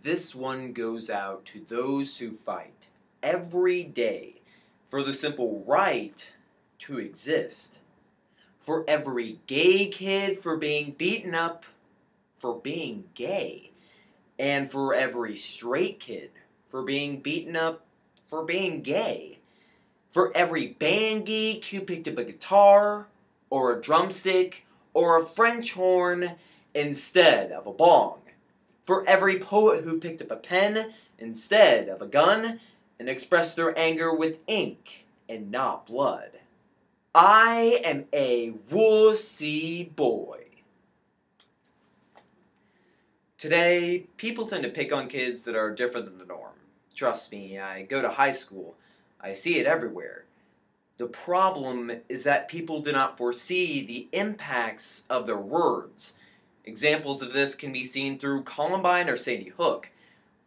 This one goes out to those who fight every day for the simple right to exist. For every gay kid for being beaten up for being gay. And for every straight kid for being beaten up for being gay. For every band geek who picked up a guitar, or a drumstick, or a French horn instead of a bong. For every poet who picked up a pen instead of a gun and expressed their anger with ink and not blood. I am a wussy boy. Today, people tend to pick on kids that are different than the norm. Trust me, I go to high school. I see it everywhere. The problem is that people do not foresee the impacts of their words. Examples of this can be seen through Columbine or Sandy Hook,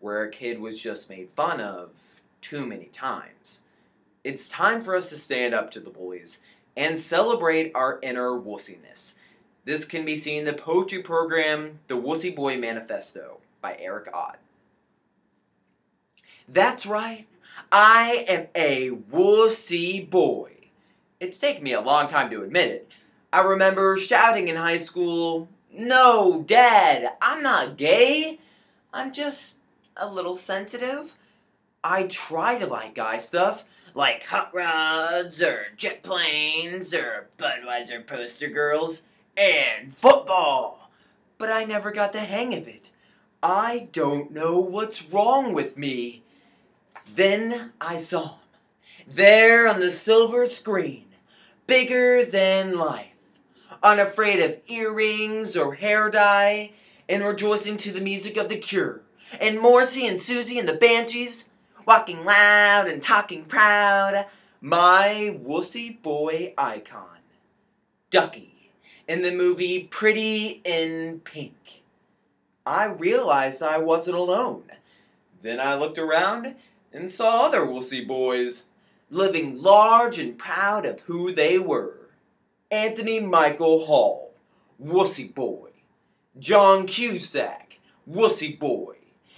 where a kid was just made fun of too many times. It's time for us to stand up to the bullies and celebrate our inner wussiness. This can be seen in the poetry program, The Wussy Boy Manifesto, by Eric Ott. That's right, I am a wussy boy. It's taken me a long time to admit it. I remember shouting in high school, "No, Dad, I'm not gay. I'm just a little sensitive." I try to like guy stuff, like hot rods, or jet planes, or Budweiser poster girls, and football. But I never got the hang of it. I don't know what's wrong with me. Then I saw him, there on the silver screen, bigger than life, unafraid of earrings or hair dye, and rejoicing to the music of The Cure, and Morrissey and Susie and the Banshees, walking loud and talking proud, my wussy boy icon, Ducky, in the movie Pretty in Pink. I realized I wasn't alone. Then I looked around and saw other wussy boys, living large and proud of who they were. Anthony Michael Hall, wussy boy. John Cusack, wussy boy.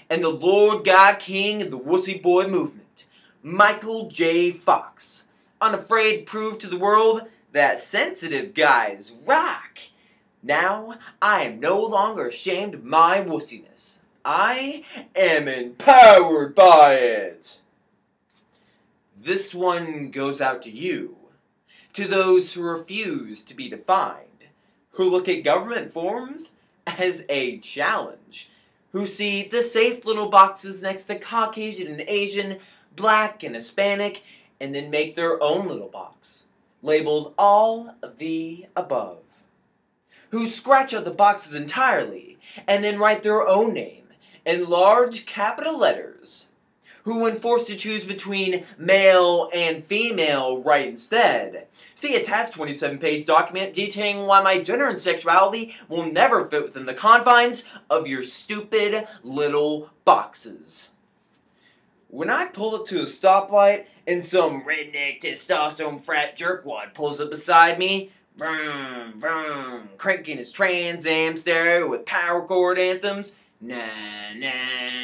And the Lord God King of the wussy boy movement, Michael J. Fox, unafraid to prove to the world that sensitive guys rock. Now, I am no longer ashamed of my wussiness. I am empowered by it. This one goes out to you, to those who refuse to be defined, who look at government forms as a challenge, who see the safe little boxes next to Caucasian and Asian, Black and Hispanic, and then make their own little box, labeled all of the above, who scratch out the boxes entirely and then write their own name in large capital letters, who when forced to choose between male and female write instead, see attached 27-page document detailing why my gender and sexuality will never fit within the confines of your stupid little boxes. When I pull up to a stoplight and some redneck testosterone frat jerkwad pulls up beside me, vroom, vroom, cranking his Trans Am stereo with power chord anthems, na na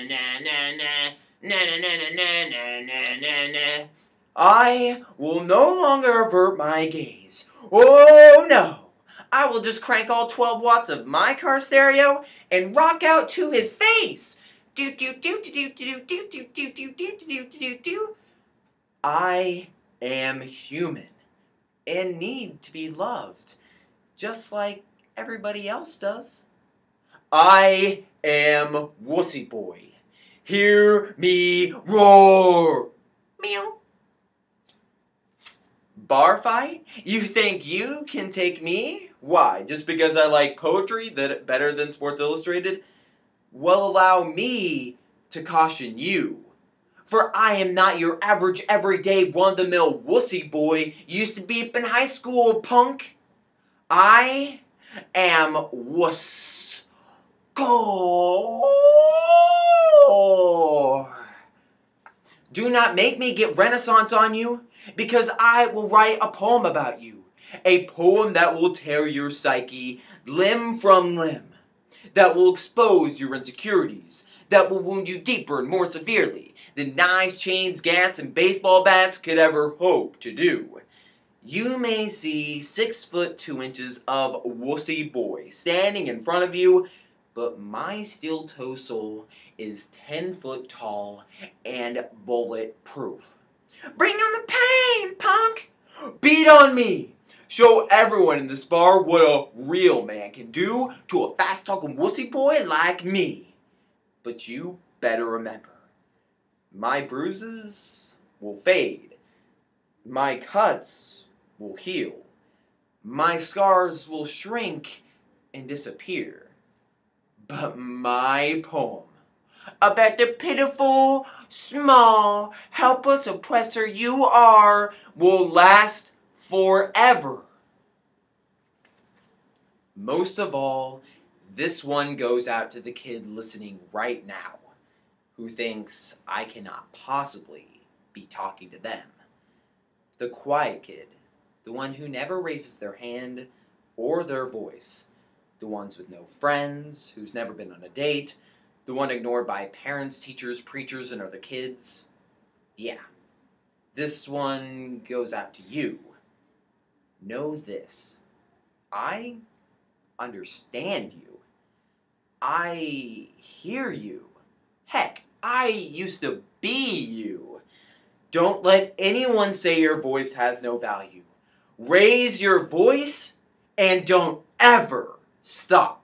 na na na na na na na na na na na, I will no longer avert my gaze. Oh no! I will just crank all 12 watts of my car stereo and rock out to his face. Do do do do do do do do do do do do do do. I am human and need to be loved, just like everybody else does. I am wussy boy. Hear me roar. Meow. Bar fight? You think you can take me? Why? Just because I like poetry better than Sports Illustrated? Well, allow me to caution you. For I am not your average, everyday, run-of-the-mill wussy boy you used to be up in high school, punk. I am wuss. Do not make me get Renaissance on you, because I will write a poem about you. A poem that will tear your psyche limb from limb. that will expose your insecurities, that will wound you deeper and more severely than knives, chains, gants, and baseball bats could ever hope to do. You may see 6 foot 2 inches of wussy boy standing in front of you, but my steel-toe soul is 10 foot tall and bulletproof. Bring on the pain, punk! Beat on me! Show everyone in this bar what a real man can do to a fast-talking wussy boy like me. But you better remember, my bruises will fade. My cuts will heal. My scars will shrink and disappear. But my poem about the pitiful, small, helpless oppressor you are will last forever. Most of all, this one goes out to the kid listening right now, who thinks I cannot possibly be talking to them. The quiet kid, the one who never raises their hand or their voice, the ones with no friends, who's never been on a date, the one ignored by parents, teachers, preachers, and other kids. Yeah, this one goes out to you. Know this. I understand you. I hear you. Heck, I used to be you. Don't let anyone say your voice has no value. Raise your voice and don't ever stop.